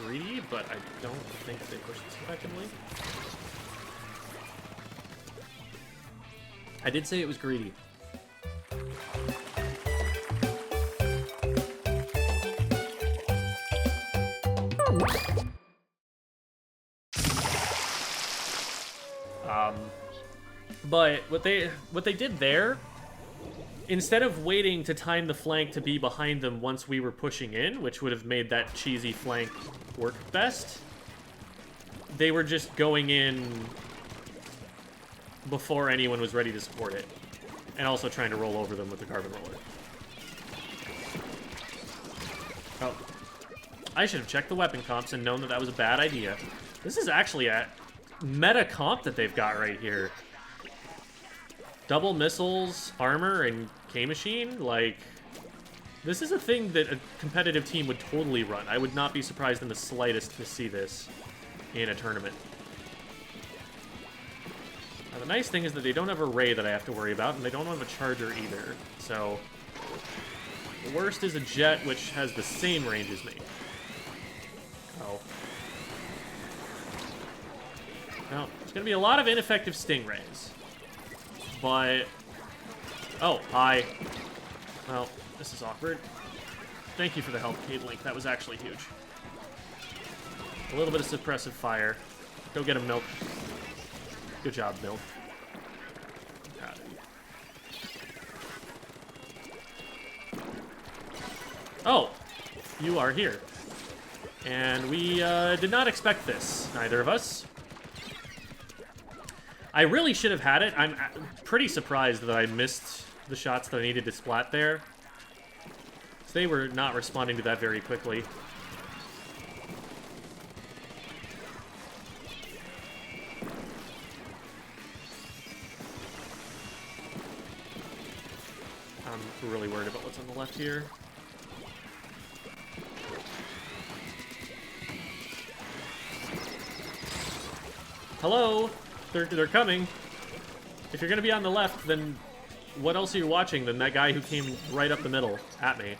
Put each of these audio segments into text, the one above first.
greedy, but I don't think they pushed this effectively. I did say it was greedy. But what they did there, instead of waiting to time the flank to be behind them once we were pushing in, which would have made that cheesy flank work best, they were just going in before anyone was ready to support it, and also trying to roll over them with the carbon roller. Oh. I should have checked the weapon comps and known that that was a bad idea. This is actually a meta comp that they've got right here. Double missiles, armor, and K-Machine, like, this is a thing that a competitive team would totally run. I would not be surprised in the slightest to see this in a tournament. Now, the nice thing is that they don't have a Ray that I have to worry about, and they don't have a Charger either. So, the worst is a Jet, which has the same range as me. Oh. Now, there's going to be a lot of ineffective Stingrays. But... Oh, hi. Well, this is awkward. Thank you for the help, Cable-Link. That was actually huge. A little bit of suppressive fire. Go get him, Milk. Good job, Milk. God. Oh, you are here. And we did not expect this, neither of us. I really should have had it. I'm pretty surprised that I missed the shots that I needed to splat there. So they were not responding to that very quickly. I'm really worried about what's on the left here. Hello? They're coming. If you're gonna be on the left, then what else are you watching than that guy who came right up the middle at me?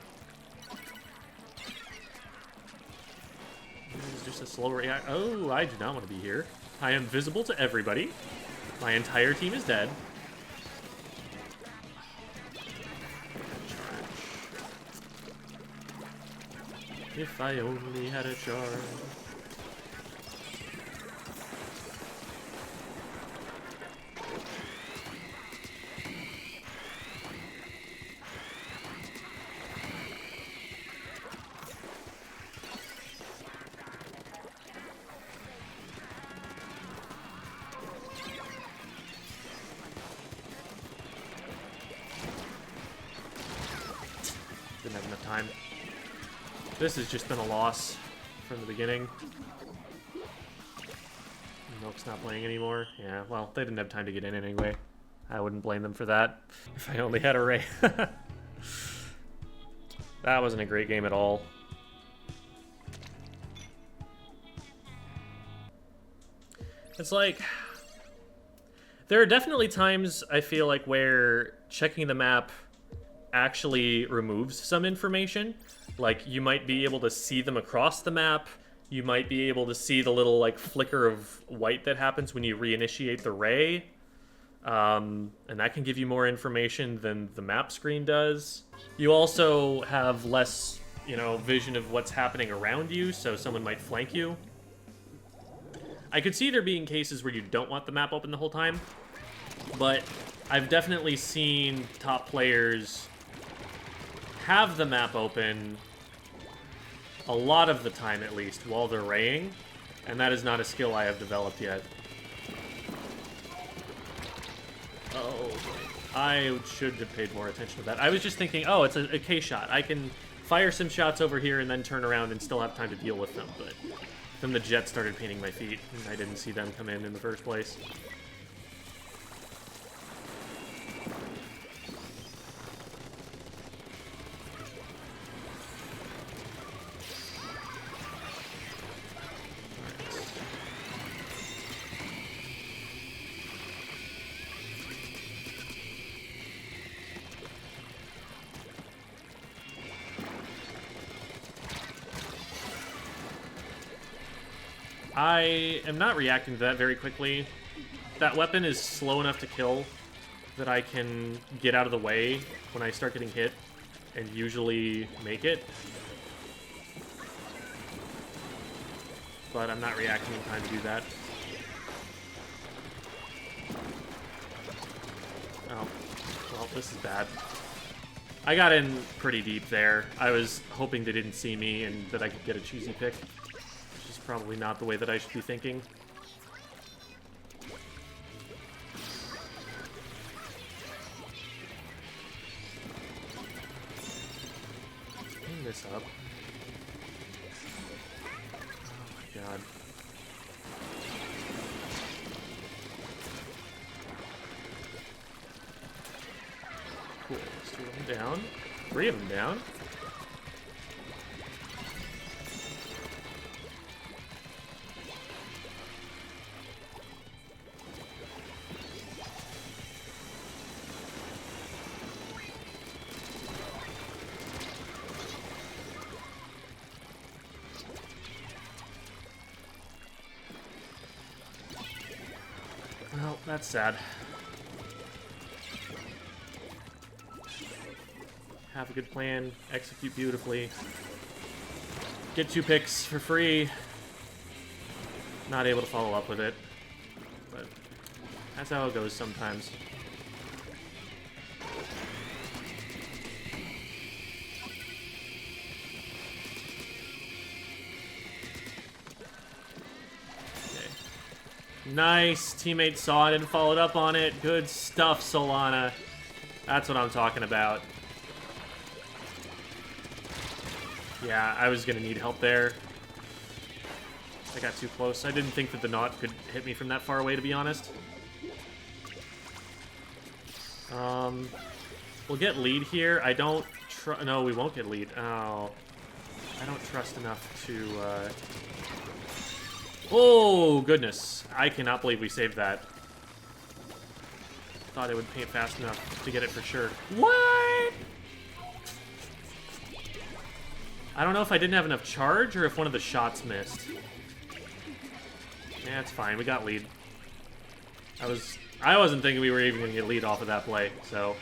This is just a slow react. Oh, I do not want to be here. I am visible to everybody. My entire team is dead. If I only had a charge. Didn't have enough time. This has just been a loss from the beginning. Milk's not playing anymore. Yeah, well, they didn't have time to get in anyway. I wouldn't blame them for that. If I only had a Ray. That wasn't a great game at all. It's like... There are definitely times, I feel like, where checking the map actually removes some information. Like, you might be able to see them across the map. You might be able to see the little, like, flicker of white that happens when you reinitiate the Ray. And that can give you more information than the map screen does. You also have less, you know, vision of what's happening around you, so someone might flank you. I could see there being cases where you don't want the map open the whole time, but I've definitely seen top players have the map open a lot of the time, at least, while they're raying, and that is not a skill I have developed yet. Oh, I should have paid more attention to that. I was just thinking, oh, it's a K shot. I can fire some shots over here and then turn around and still have time to deal with them, but then the jet started painting my feet, and I didn't see them come in the first place. I am not reacting to that very quickly. That weapon is slow enough to kill that I can get out of the way when I start getting hit and usually make it. But I'm not reacting in time to do that. Oh, well, this is bad. I got in pretty deep there. I was hoping they didn't see me and that I could get a cheesy pick, which is probably not the way that I should be thinking. Clean this up. Oh my god. Cool, let's 2 of them down. 3 of them down. Well, that's sad. Have a good plan, execute beautifully, get 2 picks for free. Not able to follow up with it, but that's how it goes sometimes. Okay. Nice, teammate saw it and followed up on it. Good stuff, Solana. That's what I'm talking about. Yeah, I was gonna need help there. I got too close. I didn't think that the knot could hit me from that far away, to be honest. We'll get lead here. I don't no, we won't get lead. Oh. I don't trust enough to, Oh, goodness. I cannot believe we saved that. Thought it would paint fast enough to get it for sure. What? I don't know if I didn't have enough charge or if one of the shots missed. Yeah, it's fine. We got lead. I wasn't thinking we were even going to get lead off of that play, so.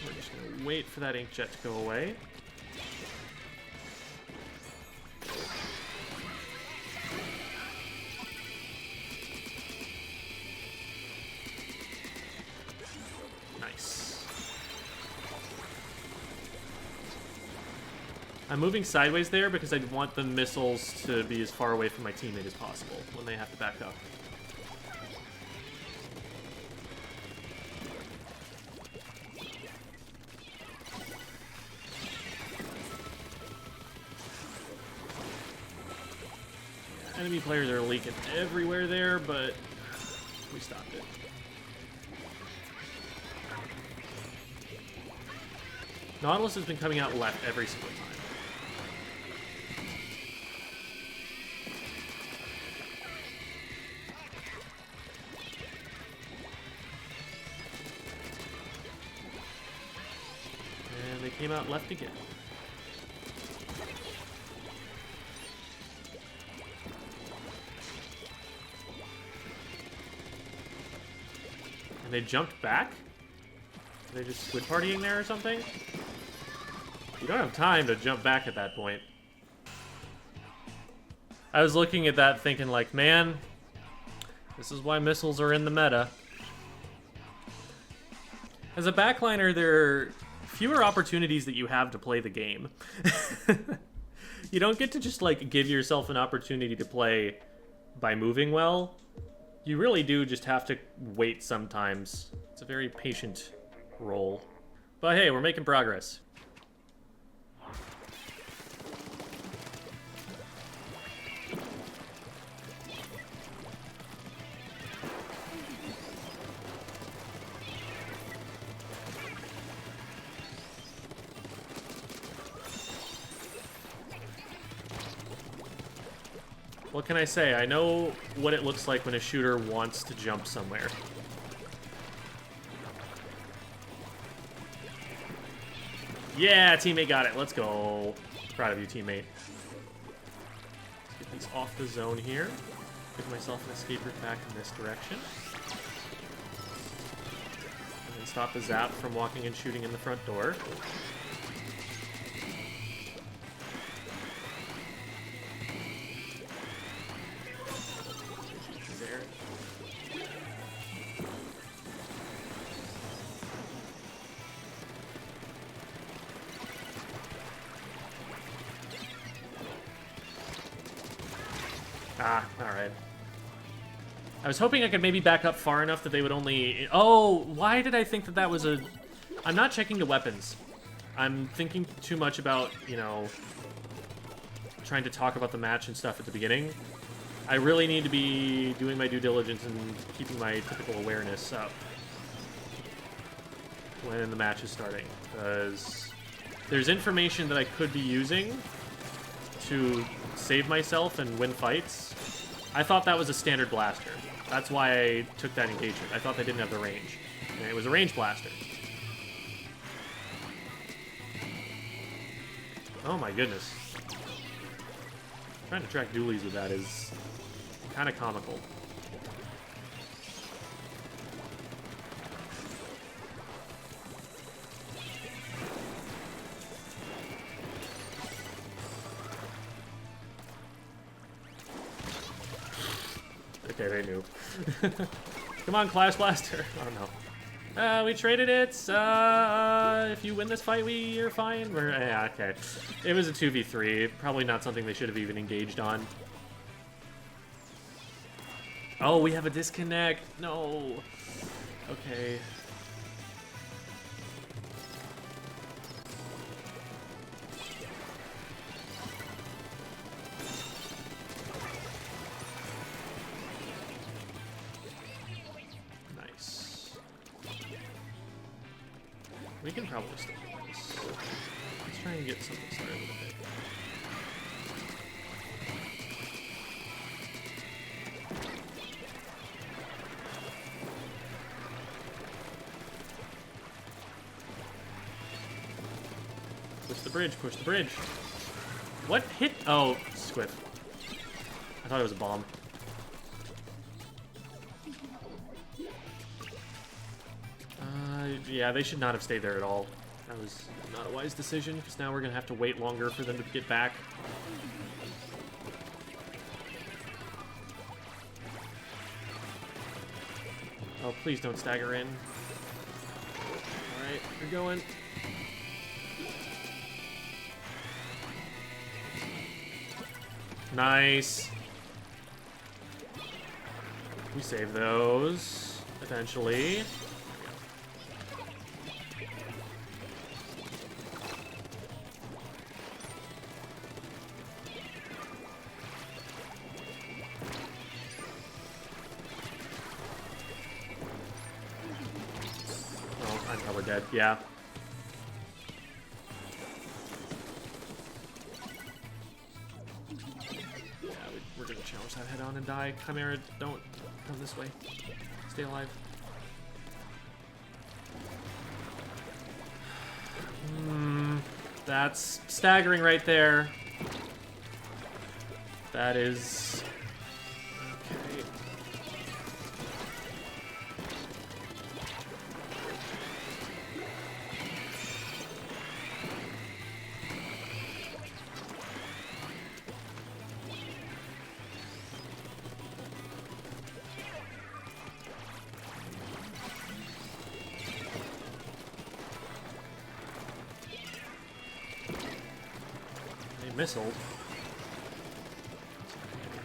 We're just going to wait for that inkjet to go away. I'm moving sideways there because I want the missiles to be as far away from my teammate as possible when they have to back up. Yeah, enemy players are leaking everywhere there, but we stopped it. Nautilus has been coming out left every single time. Came out left again. And they jumped back? Are they just squid partying there or something? You don't have time to jump back at that point. I was looking at that thinking like, man, this is why missiles are in the meta. As a backliner, there fewer opportunities that you have to play the game. You don't get to just like give yourself an opportunity to play by moving well. You really do just have to wait sometimes. It's a very patient role. But hey, we're making progress. What can I say? I know what it looks like when a shooter wants to jump somewhere. Yeah, teammate got it. Let's go. Proud of you, teammate. Let's get these off the zone here. Give myself an escape route back in this direction. And then stop the zap from walking and shooting in the front door. There. Ah, alright. I was hoping I could maybe back up far enough that they would only... Oh, why did I think that that was a... I'm not checking the weapons. I'm thinking too much about, you know, trying to talk about the match and stuff at the beginning. I really need to be doing my due diligence and keeping my typical awareness up when the match is starting, because there's information that I could be using to save myself and win fights. I thought that was a standard blaster. That's why I took that engagement. I thought they didn't have the range. And it was a range blaster. Oh my goodness. Trying to track dualies with that is kind of comical. Okay, they knew. Come on, Clash Blaster. Oh no. We traded it. If you win this fight, you're fine. Yeah, okay. It was a 2v3. Probably not something they should have even engaged on. Oh, we have a disconnect. No. Okay. We can probably still do this. Let's try and get something started with it. Push the bridge, push the bridge. What hit? Oh, Squid. I thought it was a bomb. Yeah, they should not have stayed there at all. That was not a wise decision, because now we're going to have to wait longer for them to get back. Oh, please don't stagger in. Alright, we're going. Nice. We save those, eventually. Dead. Yeah. Yeah, we're gonna challenge that head on and die. Chimera, don't come this way. Stay alive. That's staggering right there. That is... Okay. Missile.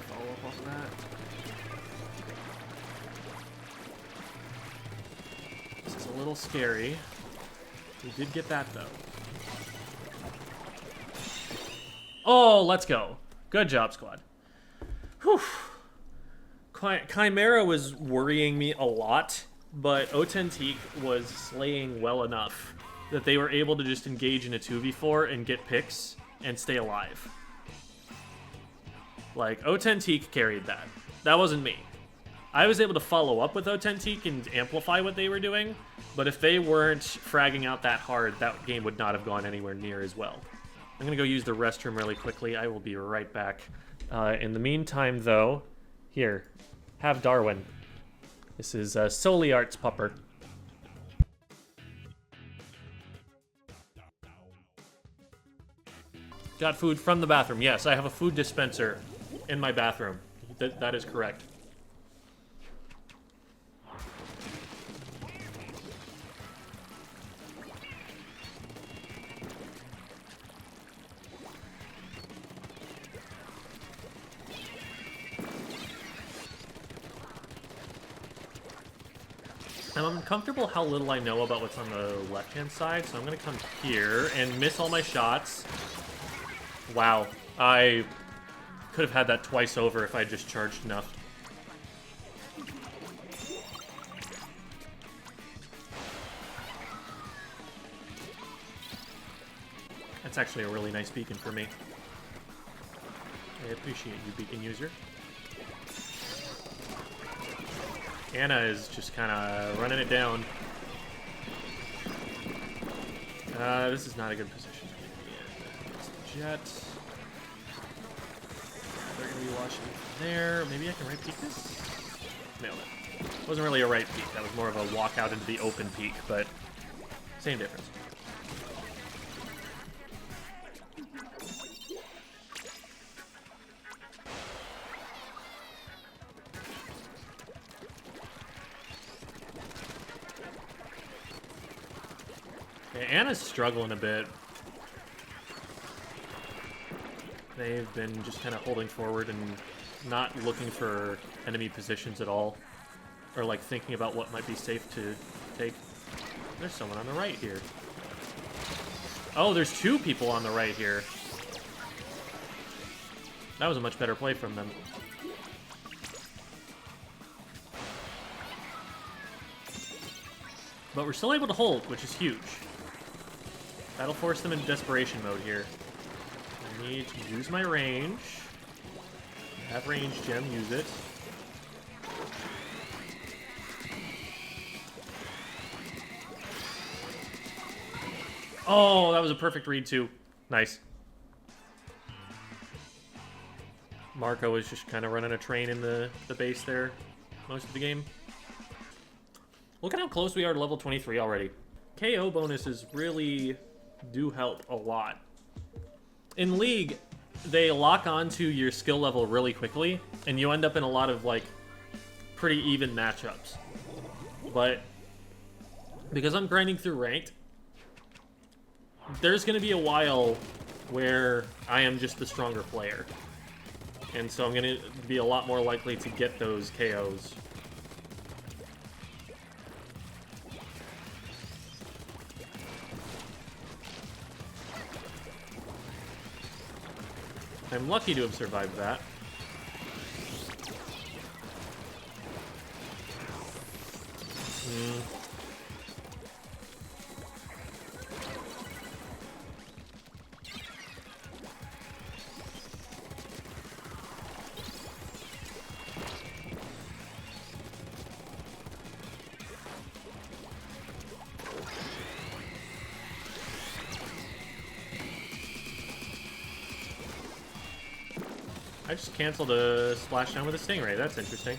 Follow up off of that. This is a little scary. We did get that though. Oh, let's go. Good job, squad. Whew. Chimera was worrying me a lot, but Authentique was slaying well enough that they were able to just engage in a 2v4 and get picks and stay alive. Like, Authentique carried that. That wasn't me. I was able to follow up with Authentique and amplify what they were doing, but if they weren't fragging out that hard, that game would not have gone anywhere near as well. I'm gonna go use the restroom really quickly. I will be right back. In the meantime, though, here, have Darwin. This is Soli Arts Pupper. Got food from the bathroom. Yes, I have a food dispenser in my bathroom. That is correct. I'm uncomfortable how little I know about what's on the left-hand side, so I'm gonna come here and miss all my shots. Wow, I could have had that twice over if I just charged enough. That's actually a really nice beacon for me. I appreciate you, beacon user. Anna is just kind of running it down. This is not a good position for me to be in. It's the jet. They're going to be watching there. Maybe I can right peek this? Nailed it. Wasn't really a right peek. That was more of a walk out into the open peek, but same difference. Anna's struggling a bit. They've been just kind of holding forward and not looking for enemy positions at all. Or like thinking about what might be safe to take. There's someone on the right here. Oh, there's two people on the right here. That was a much better play from them. But we're still able to hold, which is huge. That'll force them into desperation mode here. I need to use my range. I have range gem, use it. Oh, that was a perfect read too. Nice. Marco is just kind of running a train in the base there most of the game. Look at how close we are to level 23 already. KO bonuses really do help a lot. In League, they lock onto your skill level really quickly, and you end up in a lot of, like, pretty even matchups. But because I'm grinding through ranked, there's going to be a while where I am just the stronger player. And so I'm going to be a lot more likely to get those KOs. I'm lucky to have survived that. I just canceled a splashdown with a stingray. That's interesting.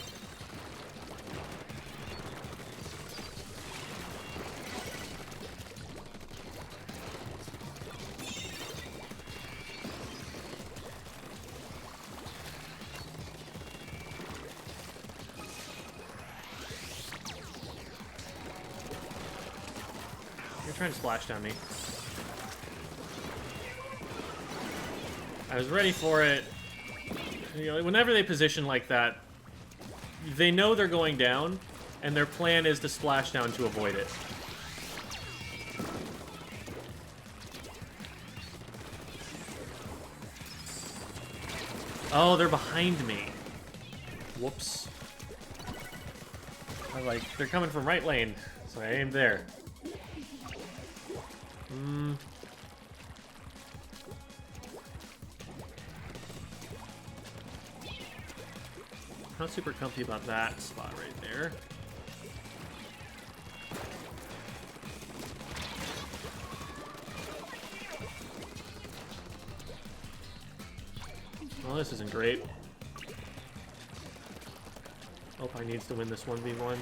You're trying to splash down me. I was ready for it. You know, whenever they position like that, they know they're going down, and their plan is to splash down to avoid it. Oh, they're behind me. Whoops. They're coming from right lane, so I aimed there. Not super comfy about that spot right there. Well, this isn't great. Opie needs to win this 1v1.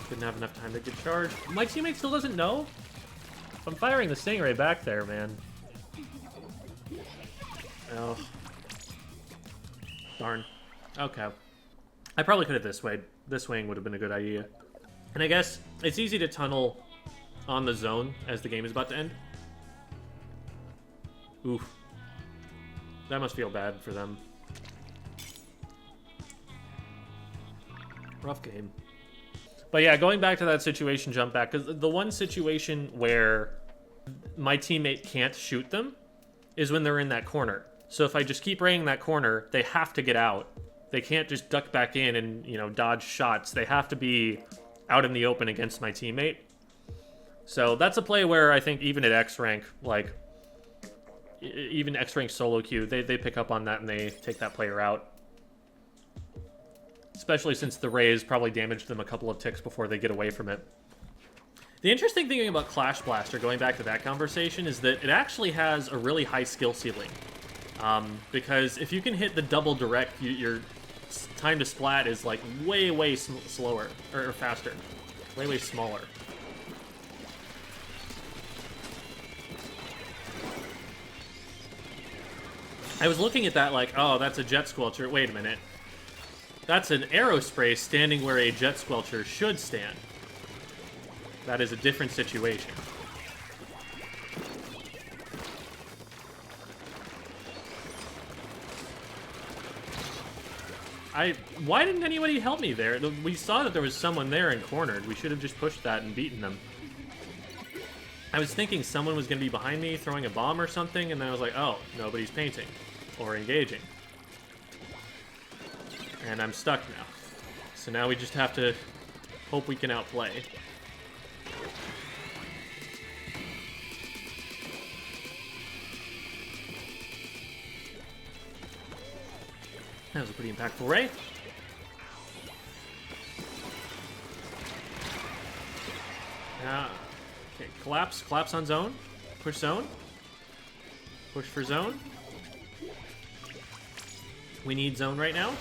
Didn't have enough time to get charged. My teammate still doesn't know? I'm firing the Stingray back there, man. Oh. Darn. Okay. I probably could have this way. This swing would have been a good idea. And I guess it's easy to tunnel on the zone as the game is about to end. Oof. That must feel bad for them. Rough game. But yeah, going back to that situation jump back, because the one situation where my teammate can't shoot them is when they're in that corner. So if I just keep raining that corner, they have to get out. They can't just duck back in and, you know, dodge shots. They have to be out in the open against my teammate. So that's a play where I think even at X rank, like, even X rank solo queue, they pick up on that and they take that player out. Especially since the rays probably damaged them a couple of ticks before they get away from it. The interesting thing about Clash Blaster, going back to that conversation, is that it actually has a really high skill ceiling. Because if you can hit the double direct, your time to splat is like way slower, or faster. Way smaller. I was looking at that like, oh, that's a Jet Squelcher. Wait a minute. That's an Aerospray standing where a Jet Squelcher should stand. That is a different situation. Why didn't anybody help me there? We saw that there was someone there and cornered. We should have just pushed that and beaten them. I was thinking someone was going to be behind me throwing a bomb or something, and then I was like, oh, nobody's painting or engaging. And I'm stuck now. So now we just have to hope we can outplay. That was a pretty impactful ray. Okay, collapse on zone. Push zone. Push for zone. We need zone right now.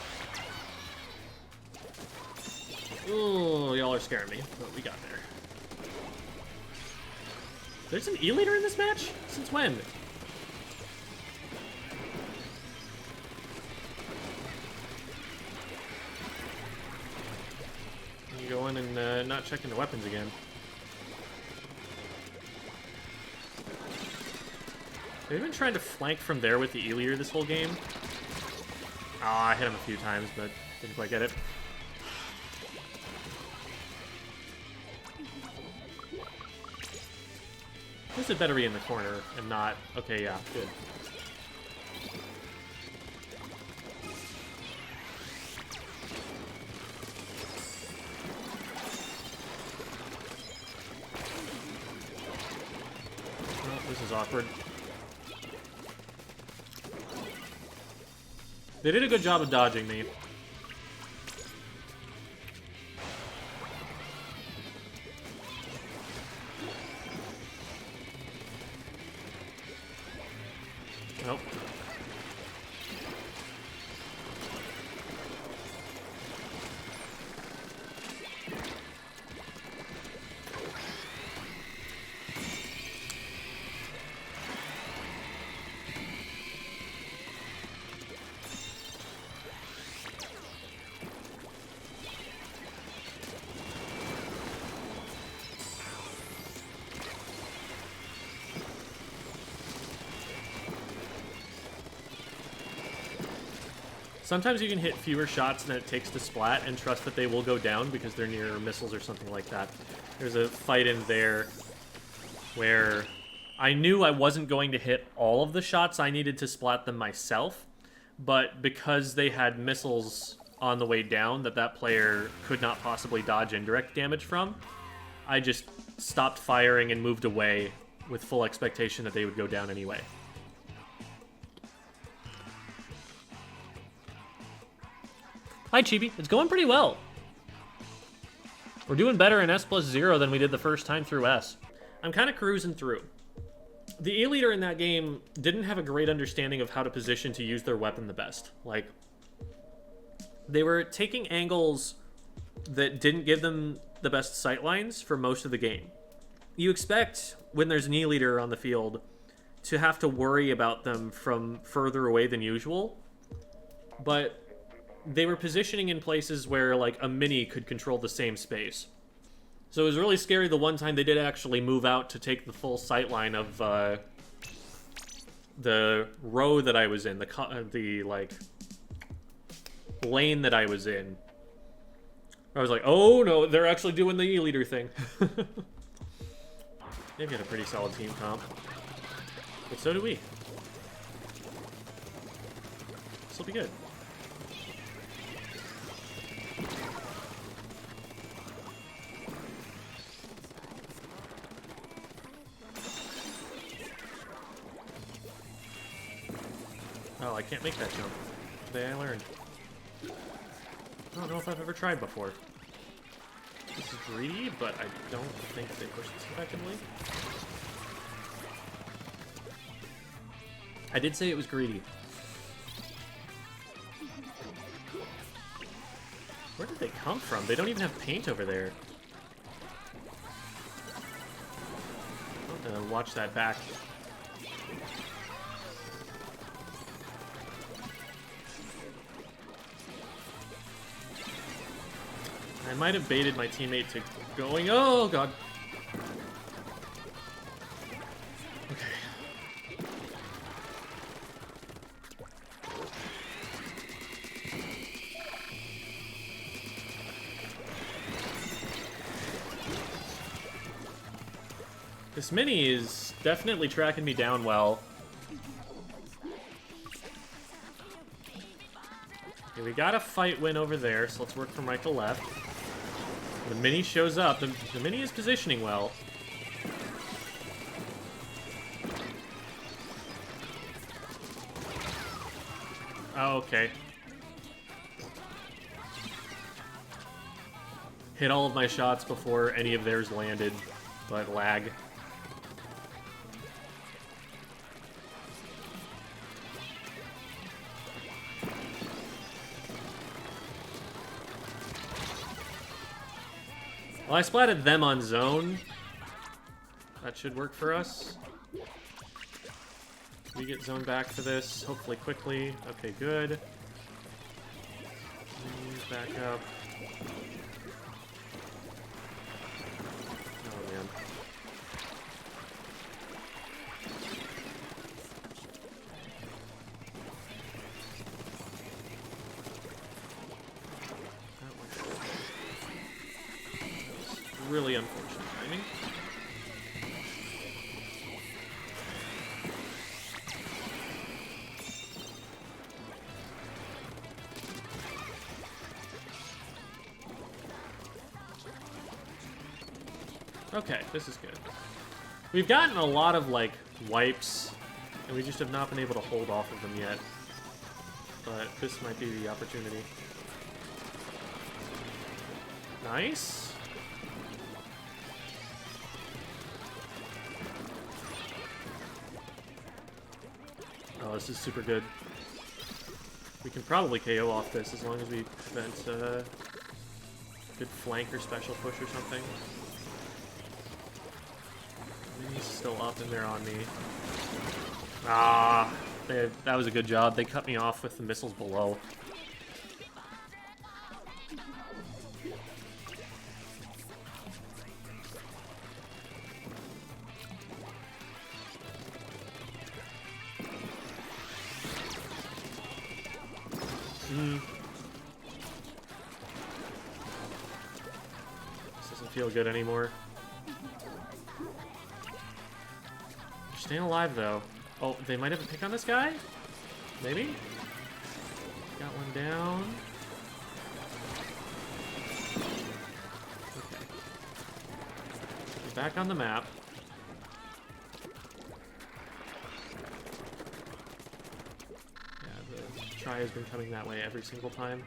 Ooh, y'all are scaring me. But we got there. There's an E-leader in this match? Since when? You go in and not checking the weapons again. They've been trying to flank from there with the E-leader this whole game. Oh, I hit him a few times, but didn't quite get it. This had better be in the corner and not... Okay, yeah, good. Oh, this is awkward. They did a good job of dodging me. Nope. Sometimes you can hit fewer shots than it takes to splat and trust that they will go down because they're near missiles or something like that. There's a fight in there where I knew I wasn't going to hit all of the shots I needed to splat them myself, but because they had missiles on the way down that that player could not possibly dodge indirect damage from, I just stopped firing and moved away with full expectation that they would go down anyway. Hi, Chibi. It's going pretty well. We're doing better in S+0 than we did the first time through S. I'm kind of cruising through. The A-leader in that game didn't have a great understanding of how to position to use their weapon the best. Like, they were taking angles that didn't give them the best sight lines for most of the game. You expect, when there's an E-leader on the field, to have to worry about them from further away than usual, but they were positioning in places where, like, a mini could control the same space. So it was really scary the one time they did actually move out to take the full sight line of the row that I was in, the like, lane that I was in. I was like, oh no, they're actually doing the E-leader thing. They've got a pretty solid team comp. But so do we. This'll be good. Oh, I can't make that jump. Today I learned. I don't know if I've ever tried before. This is greedy, but I don't think they push this effectively. I did say it was greedy. Where did they come from? They don't even have paint over there. I'll have to watch that back. I might have baited my teammate to going. Oh, God. Okay. This mini is definitely tracking me down well. Okay, we got a fight win over there, so let's work from right to left. The mini shows up. The mini is positioning well. Oh, okay. Hit all of my shots before any of theirs landed, but lag. Well, I splatted them on zone. That should work for us. We get zone back for this, hopefully quickly. Okay, good. Back up. Oh, man. Really unfortunate timing. Okay, this is good. We've gotten a lot of, like, wipes, and we just have not been able to hold off of them yet. But this might be the opportunity. Nice. Oh, this is super good. We can probably KO off this as long as we prevent a good flank or special push or something. He's still up and they're on me. Ah, that was a good job. They cut me off with the missiles below. This doesn't feel good anymore. You're staying alive, though. Oh, they might have a pick on this guy? Maybe? Got one down. back on the map. Yeah, the try has been coming that way every single time.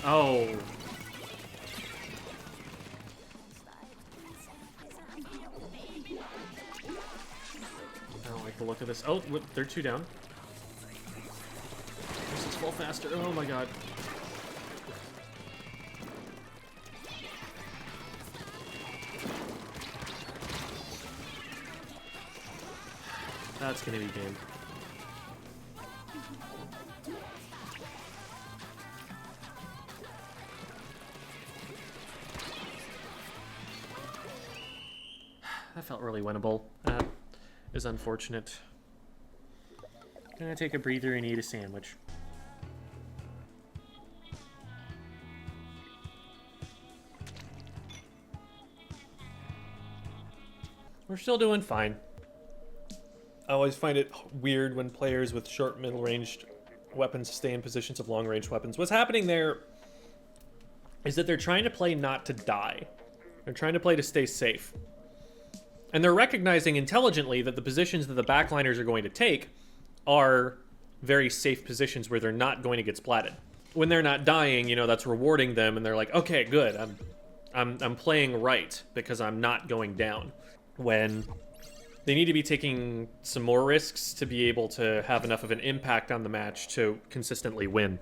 Oh. I don't like the look of this. Oh, they're 2 down. This is fall faster. Oh my god. That's gonna be game. That felt really winnable. That is unfortunate. Gonna take a breather and eat a sandwich. We're still doing fine. I always find it weird when players with short middle-ranged weapons stay in positions of long-range weapons. What's happening there is that they're trying to play not to die. They're trying to play to stay safe. And they're recognizing intelligently that the positions that the backliners are going to take are very safe positions where they're not going to get splatted. When they're not dying, you know, that's rewarding them, and they're like, okay, good, I'm playing right because I'm not going down. When they need to be taking some more risks to be able to have enough of an impact on the match to consistently win.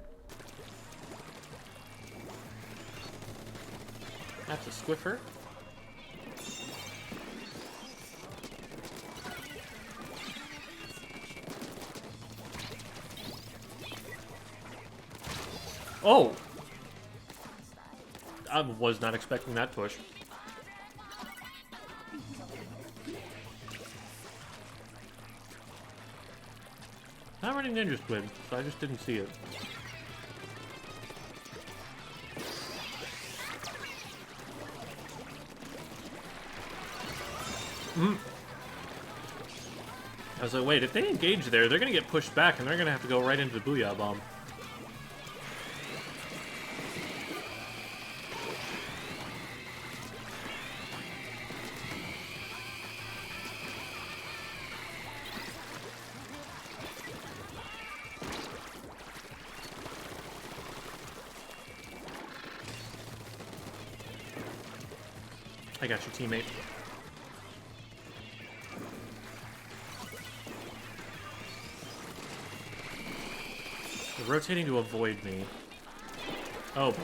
That's a squiffer. Oh! I was not expecting that push. Not running Ninja Squid, so I just didn't see it. I was like, wait, if they engage there, they're gonna get pushed back and they're gonna have to go right into the Booyah Bomb. I got you, teammate. They're rotating to avoid me. Oh boy.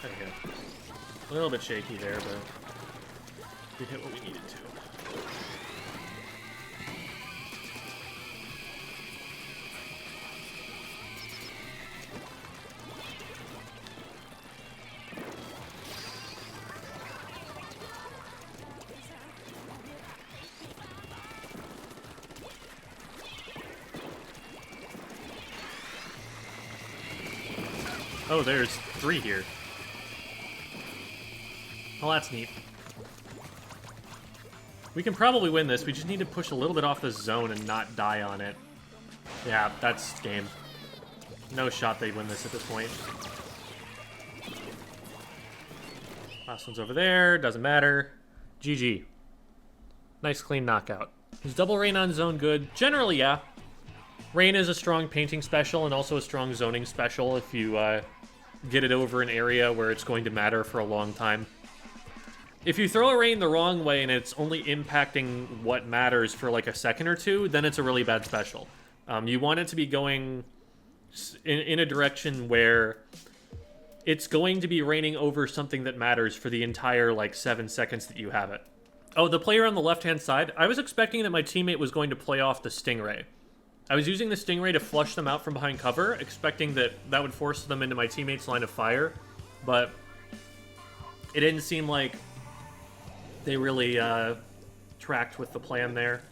There we go. A little bit shaky there, but we hit what we needed to. Oh, there's 3 here. Well, that's neat. We can probably win this. We just need to push a little bit off the zone and not die on it. Yeah, that's game. No shot they win this at this point. Last one's over there. Doesn't matter. GG. Nice clean knockout. Is double rain on zone good? Generally, yeah. Rain is a strong painting special and also a strong zoning special if you get it over an area where it's going to matter for a long time. If you throw a rain the wrong way and it's only impacting what matters for like a second or two, then it's a really bad special. You want it to be going in a direction where it's going to be raining over something that matters for the entire like 7 seconds that you have it. Oh, the player on the left-hand side, I was expecting that my teammate was going to play off the Stingray. I was using the Stingray to flush them out from behind cover, expecting that that would force them into my teammate's line of fire, but it didn't seem like they really tracked with the plan there.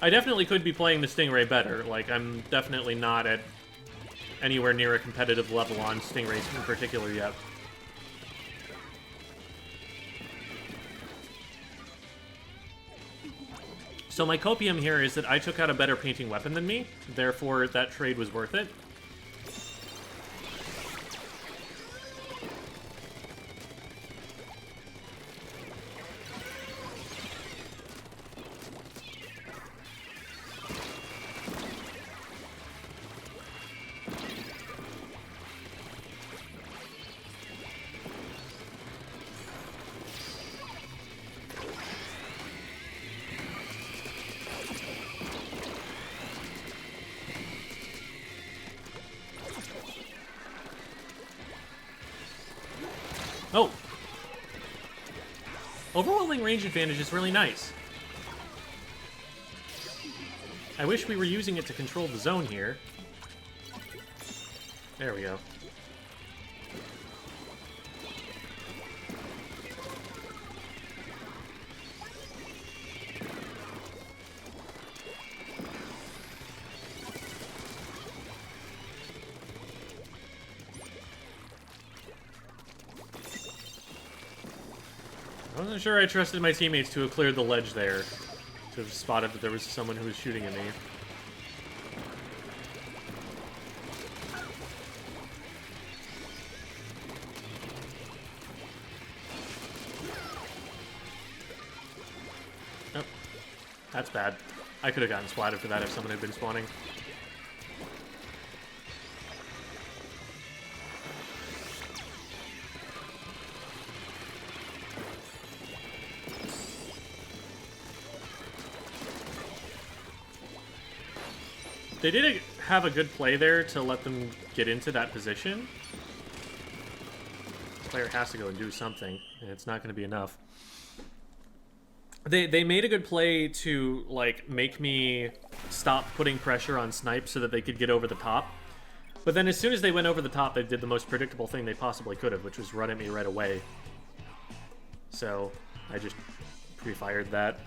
I definitely could be playing the Stingray better. Like, I'm definitely not at anywhere near a competitive level on Stingrays in particular yet. So my copium here is that I took out a better painting weapon than me, therefore that trade was worth it. Oh! Overwhelming range advantage is really nice. I wish we were using it to control the zone here. There we go. I wasn't sure I trusted my teammates to have cleared the ledge there, to have spotted that there was someone who was shooting at me. Oh, that's bad. I could have gotten splatted for that if someone had been spawning. They did have a good play there to let them get into that position. This player has to go and do something, and it's not going to be enough. They made a good play to, like, make me stop putting pressure on Snipe so that they could get over the top. But then as soon as they went over the top, they did the most predictable thing they possibly could have, which was run at me right away. So I just pre-fired that.